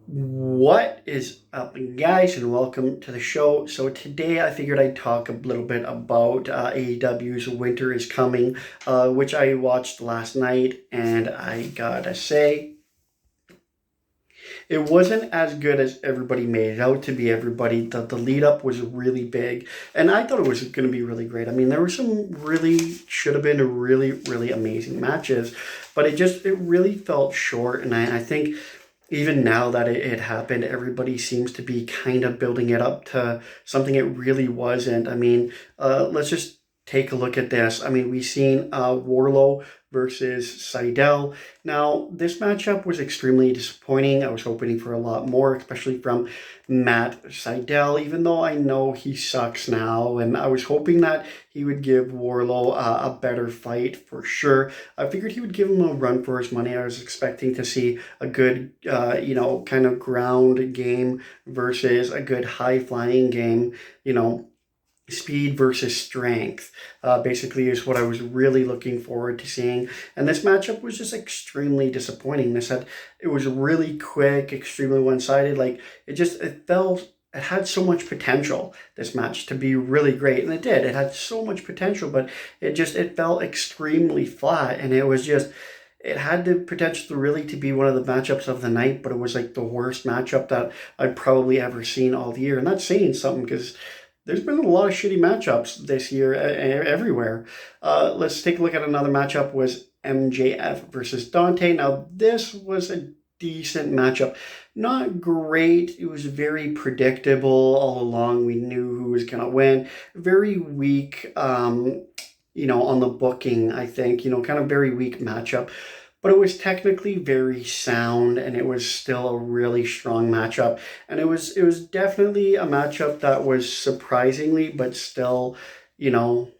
What is up, guys, and welcome to the show. So today I figured I'd talk a little bit about AEW's Winter is Coming, which I watched last night, and I gotta say, it wasn't as good as everybody made it out to be. Everybody, the lead up was really big, and I thought it was going to be really great. I mean, there were some really should have been really amazing matches, but it really felt short, and I think even now that it happened, everybody seems to be kind of building it up to something it really wasn't. I mean, let's just take a look at this. I mean, we've seen Warlow versus Seidel. Now, this matchup was extremely disappointing. I was hoping for a lot more, especially from Matt Seidel, even though I know he sucks now. And I was hoping that he would give Warlow a better fight for sure. I figured he would give him a run for his money. I was expecting to see a good, kind of ground game versus a good high flying game, speed versus strength, basically is what I was really looking forward to seeing. And this matchup was just extremely disappointing. It was really quick, extremely one-sided. Like it had so much potential, this match, to be really great. And it did. It had so much potential, but it felt extremely flat. And it had the potential to be one of the matchups of the night, but it was like the worst matchup that I've probably ever seen all year. And that's saying something because there's been a lot of shitty matchups this year everywhere. Let's take a look at another matchup was MJF versus Dante. Now, this was a decent matchup. Not great. It was very predictable all along. We knew who was going to win. Very weak, on the booking, I think. Kind of very weak matchup, but it was technically very sound, and it was still a really strong matchup. And it was definitely a matchup that was surprisingly, but still, you know,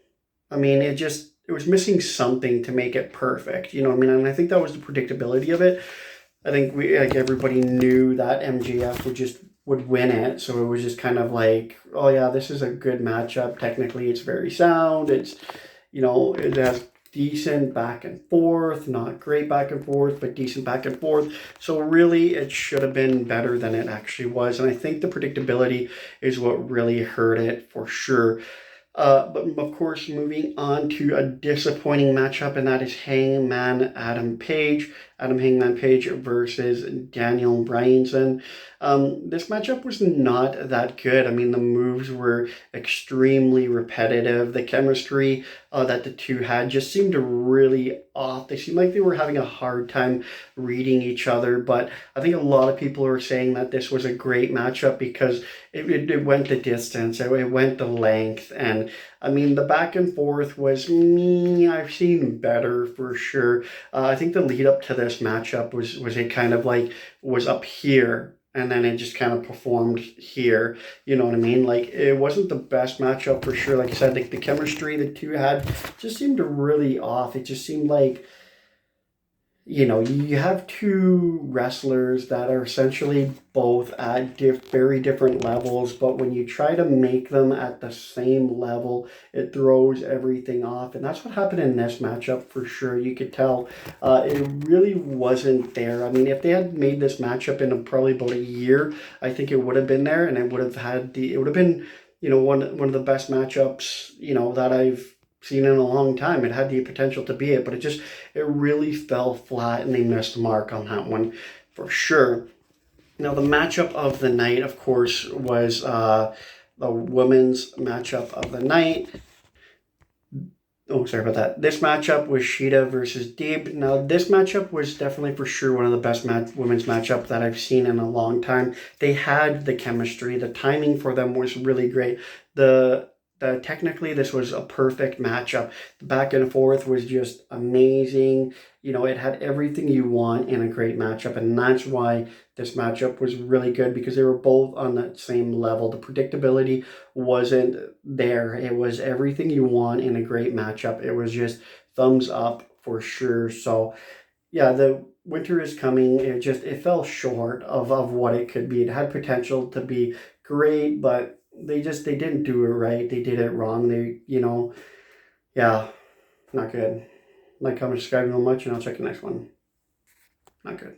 I mean, it was missing something to make it perfect. You know what I mean? And I think that was the predictability of it. I think everybody knew that MJF would win it, so it was just kind of like, oh yeah, this is a good matchup. Technically, it's very sound. It has decent back and forth, not great back and forth, but decent back and forth. So really, it should have been better than it actually was. And I think the predictability is what really hurt it for sure. But of course, moving on to a disappointing matchup, and that is Hangman Adam Page. Adam Hangman Page versus Daniel Bryanson. This matchup was not that good. I mean, the moves were extremely repetitive. The chemistry that the two had just seemed really off. They seemed like they were having a hard time reading each other. But I think a lot of people are saying that this was a great matchup because it went the distance, it went the length, and I mean, the back and forth was me. I've seen better for sure. I think the lead up to this matchup was it kind of like was up here, and then it just kind of performed here. You know what I mean? Like, it wasn't the best matchup for sure. Like I said, the chemistry the two had just seemed really off. It just seemed like, you have two wrestlers that are essentially both at very different levels, but when you try to make them at the same level, it throws everything off. And that's what happened in this matchup for sure. You could tell it really wasn't there. I mean, if they had made this matchup in probably about a year, I think it would have been there, and it would have been, one of the best matchups, that I've seen in a long time. It had the potential to be it, but it really fell flat, and they missed the mark on that one for sure. Now, the matchup of the night, of course, was the women's matchup of the night. Oh, sorry about that. This matchup was Shida versus Deeb. Now, this matchup was definitely for sure one of the best women's matchup that I've seen in a long time. They had the chemistry. The timing for them was really great. Technically, this was a perfect matchup. The back and forth was just amazing. It had everything you want in a great matchup, and that's why this matchup was really good, because they were both on that same level. The predictability wasn't there. It was everything you want in a great matchup. It was just thumbs up for sure. So yeah, the winter is coming. It fell short of what it could be. It had potential to be great, but they didn't do it right. They did it wrong. Yeah, not good. Like, comment, subscribe, no much, and I'll check the next one. Not good.